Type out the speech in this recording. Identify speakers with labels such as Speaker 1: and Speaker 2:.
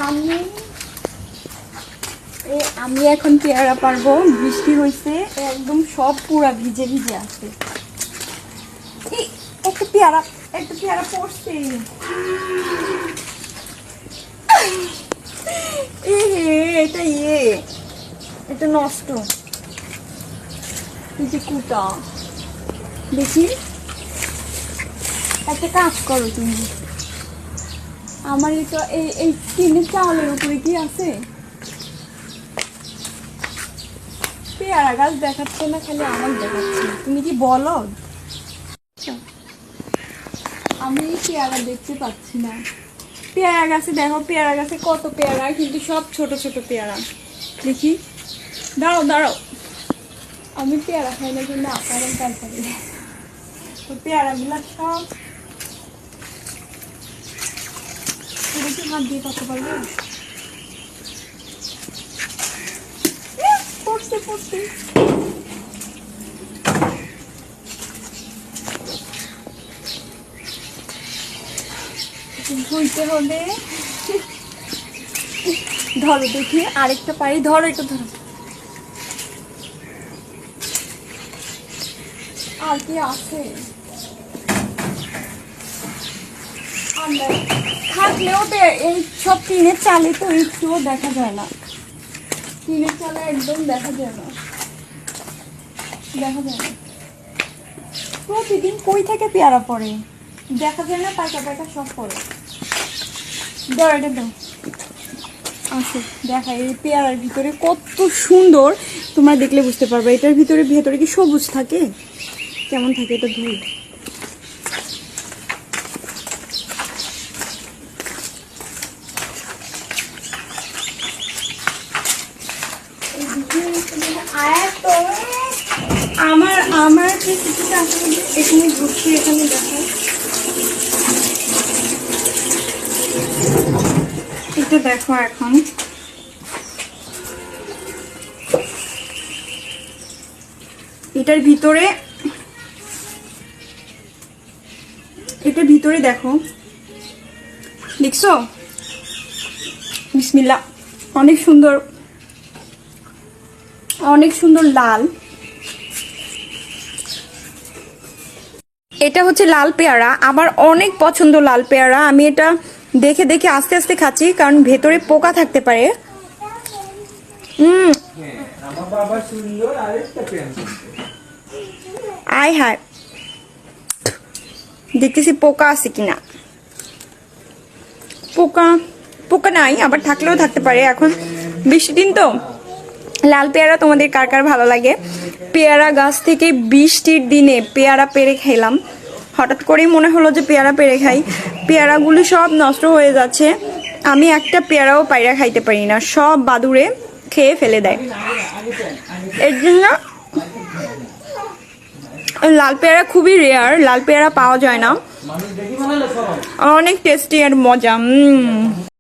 Speaker 1: আমি আমি এখন পেয়ারা পারবো। বৃষ্টি হয়েছে, একদম সব পুরা ভিজে ভিজে আছে। একটা পেয়ারা পড়ছে। এটা এটা নষ্ট। এই যে কুটা দেখি, একটা কাজ করো তুমি। আমার এটা এই টিনের চালের উপরে কি আছে? পেয়ারা গাছ দেখাচ্ছে না, খালি আমার দেখাচ্ছে। তুমি কি বলো? আমি পেয়ারা দেখতে পাচ্ছি না। পেয়ারা গাছে দেখো, পেয়ারা গাছে কত পেয়ারা, কিন্তু সব ছোট ছোট পেয়ারা। দেখি, দাঁড়াও। আমি পেয়ারা খাই না, কিন্তু আপনার তারপরে তো পেয়ারাগুলা সব হাত দিয়ে পাতে পারবো। পড়তে ধুইতে হবে। ধরো দেখি, আরেকটা পারি। ধরো, এটা ধরো। আর কি আছে? থাকলেও এই সব টিনের চালে তো একটুও দেখা যায় না। টিনের চালে একদম দেখা যায় না। প্রতিদিন কই থেকে পেয়ারা পড়ে দেখা যায় না। পাকা সব পড়ে। দাও, এটা দাও। আসো দেখা, এই পেয়ারার ভিতরে কত সুন্দর। তোমরা দেখলে বুঝতে পারবে। এটার ভেতরে কি সবুজ থাকে? কেমন থাকে এটা? ধুই। আমার কিছুটা আসলে এখানে ঘুরছি। এখানে দেখো, এটা দেখো। এখন এটার ভিতরে দেখো, দেখছো? বিসমিল্লাহ। অনেক সুন্দর লাল। এটা হচ্ছে লাল পেয়ারা। আমার অনেক পছন্দ লাল পেয়ারা। আমি এটা দেখে আস্তে আস্তে খাচ্ছি, কারণ ভেতরে পোকা থাকতে পারে। আয় হায়, দেখতেছি পোকা আছে কিনা। পোকা নাই, আবার থাকলেও থাকতে পারে। এখন বৃষ্টির দিন তো। লাল পেয়ারা তোমাদের কার কার ভালো লাগে? পেয়ারা গাছ থেকে বৃষ্টির দিনে পেয়ারা পেড়ে খেলাম। হঠাৎ করেই মনে হলো যে পেয়ারা পেড়ে খাই। পেয়ারাগুলি সব নষ্ট হয়ে যাচ্ছে। আমি একটা পেয়ারাও পায়রা খাইতে পারি না, সব বাদুড়ে খেয়ে ফেলে দেয়। এর জন্য লাল পেয়ারা খুবই রেয়ার। লাল পেয়ারা পাওয়া যায় না। অনেক টেস্টি আর মজা।